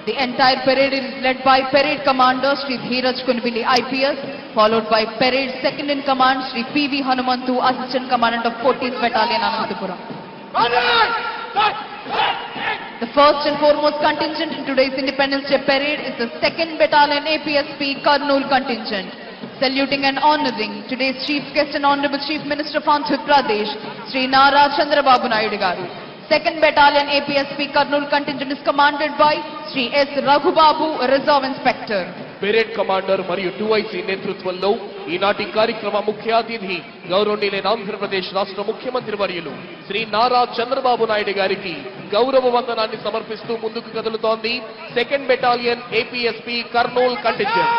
The entire parade is led by Parade Commander Sri Dheeraj Kunibili IPS, followed by Parade Second in Command Sri P.V. Hanumantu, Assistant Commandant of 14th Battalion, Anantapuram. The first and foremost contingent in today's Independence Day Parade is the 2nd Battalion APSP Kurnool contingent. Saluting and honoring today's Chief Guest and Honorable Chief Minister of Andhra Pradesh, Sri Nara Chandrababu Naidu Garu. 2nd Battalion APSP Kurnool contingent is commanded by Sri S. Raghubabu, Reserve Inspector. Parade Commander మరియు 2IC నేతృత్వంలో ఈనాటి కార్యక్రమ ముఖ్య అతిథి గౌరవనీయులైన ఆంధ్రప్రదేశ్ రాష్ట్ర ముఖ్యమంత్రి వర్యులు శ్రీ నారా చంద్రబాబు నాయుడు గారికి గౌరవ వందనాన్ని సమర్పిస్తూ ముందుకు కదులుతోంది 2nd battalion APSP Kurnool contingent.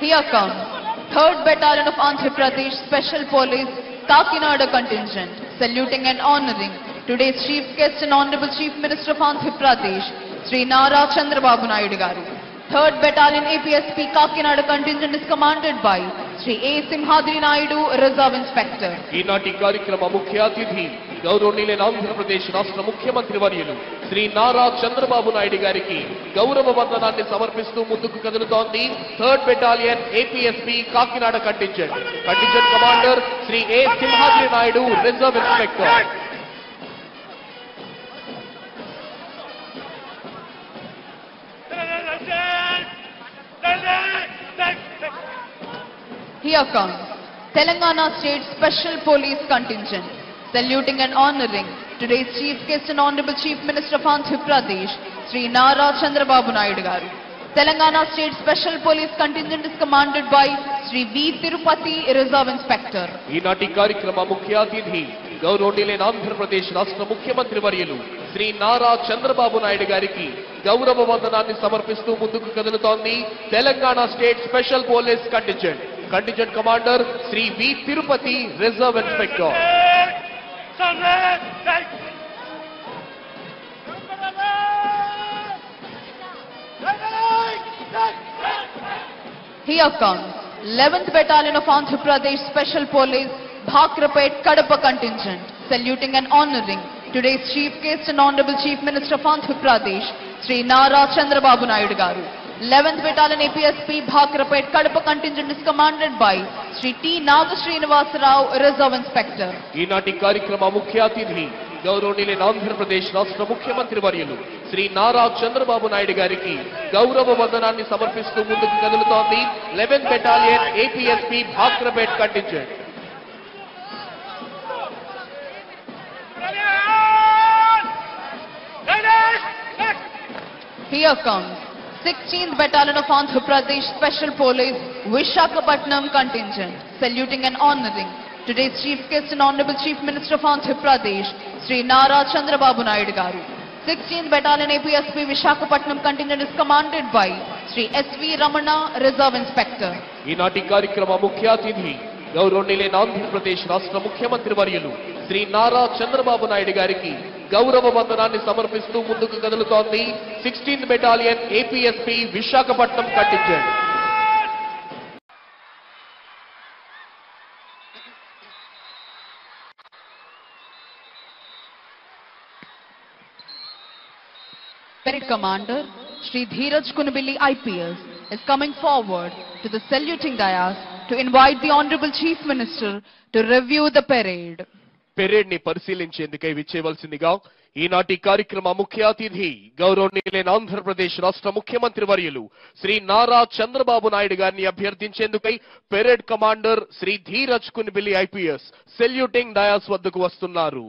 Here comes 3rd Battalion of Andhra Pradesh Special Police Kakinada contingent, saluting and honoring today's Chief Guest and Honorable Chief Minister of Andhra Pradesh, Sri Nara Chandrababu Naidu Garu. 3rd Battalion APSP Kakinada contingent is commanded by Sri A. Simhadri Naidu, Reserve Inspector. ఈనాటి కార్యక్రమ ముఖ్య అతిథి గౌరవనీయులైన ఆంధ్రప్రదేశ్ రాష్ట్ర ముఖ్యమంత్రి వర్యులు శ్రీ నారా చంద్రబాబు నాయుడు గారికి గౌరవ వందనాన్ని సమర్పిస్తూ ముందుకు కదులుతోంది 3rd battalion APSP Kakinada contingent. Contingent commander Shri A Simhadri Naidu, reserve inspector. Here comes Telangana State Special Police contingent, saluting and honoring today's Chief Guest and Honorable Chief Minister of Andhra Pradesh, Sri Nara Chandrababu Naidu Garu. Telangana State Special Police contingent is commanded by Sri V. Tirupati, Reserve Inspector. ఈనాటి కార్యక్రమ ముఖ్య అతిథి గౌరవనీయులైన ఆంధ్రప్రదేశ్ రాష్ట్ర ముఖ్యమంత్రి వర్యులు శ్రీ నారా చంద్రబాబు నాయుడు గారికి గౌరవ వందనాన్ని సమర్పిస్తూ ముందుకు కదులుతోంది Telangana state special police contingent. Contingent commander Shri V Tirupati, reserve inspector. Here comes 11th Battalion of Andhra Pradesh Special Police Bhakrapet Kadapa contingent, saluting and honoring today's Chief Guest and Honorable Chief Minister of Andhra Pradesh, Sri Nara Chandrababu Naidu Garu. 11th Battalion APSP Bhakrapet Kadapa contingent is commanded by Sri T. Nagasrinivasa Rao, Reserve Inspector. ఈనాటి కార్యక్రమ ముఖ్య అతిథి గౌరవనీయులైన ఆంధ్రప్రదేశ్ రాష్ట్ర ముఖ్యమంత్రి వర్యులు శ్రీ నారా చంద్రబాబు నాయుడు గారికి గౌరవ వందనాన్ని సమర్పిస్తూ ముందుకు కదులుతోంది 11th battalion APSP Bhakrapet contingent. Here comes 16th Battalion of Andhra Pradesh Special Police Vishakhapatnam contingent, saluting and honoring today's Chief Guest and Honorable Chief Minister of Andhra Pradesh, Sri Nara Chandrababu Naidu Garu. 16th Battalion APSP Vishakhapatnam contingent is commanded by Sri S.V. Ramana, Reserve Inspector. ఈనాటి కార్యక్రమ ముఖ్య అతిథి గౌరవనీయులైన ఆంధ్రప్రదేశ్ రాష్ట్ర ముఖ్యమంత్రి వర్యులు శ్రీ నారా చంద్రబాబు నాయుడు గారికి గౌరవ వందనాన్ని సమర్పిస్తూ ముందుకు కదులుతోంది 16th battalion APSP Visakhapatnam contingent. Parade Commander Sri Dheeraj Kunibili IPS is coming forward to the saluting dais to invite the Honorable Chief Minister to review the parade. Parade ని పరిశీలించేందుకై విచ్చేయవలసిందిగా ఈనాటి కార్యక్రమ ముఖ్య అతిథి గౌరవనీయులైన ఆంధ్రప్రదేశ్ రాష్ట్ర ముఖ్యమంత్రి వర్యులు శ్రీ నారా చంద్రబాబు నాయుడు గారిని అభ్యర్థించేందుకై parade commander Shri Dheeraj Kunbili IPS saluting dais వద్దకు వస్తున్నారు.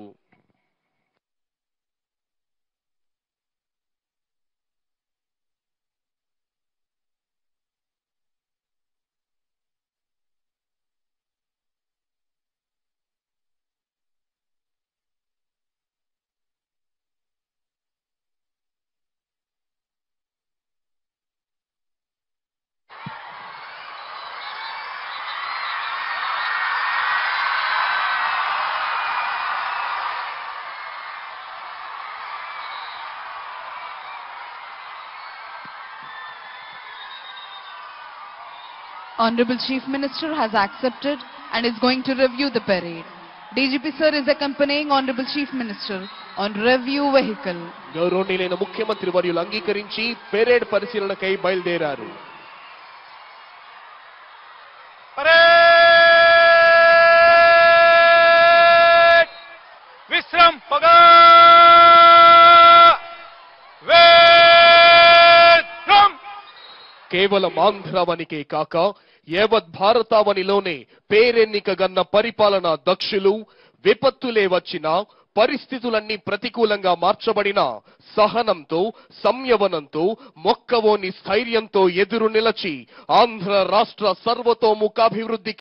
Honorable Chief Minister has accepted and is going to review the parade. DGP sir is accompanying Honorable Chief Minister on review vehicle. గౌరవనీయులైన ముఖ్యమంత్రి వర్యులు అంగీకరించి పెరేడ్ పరిశీలనకై బయలుదేరారు. పరేడ్ విశ్రం పగా కేవలం ఆంధ్రావనికే కాక యావత్ భారతావనిలోనే పేరెన్నిక గన్న పరిపాలనా దక్షులు, విపత్తులే వచ్చినా పరిస్థితులన్నీ ప్రతికూలంగా మార్చబడిన సహనంతో, సంయమనంతో, మొక్కవోని స్థైర్యంతో ఎదురు నిలచి ఆంధ్ర రాష్ట్ర సర్వతోముఖాభివృద్ధి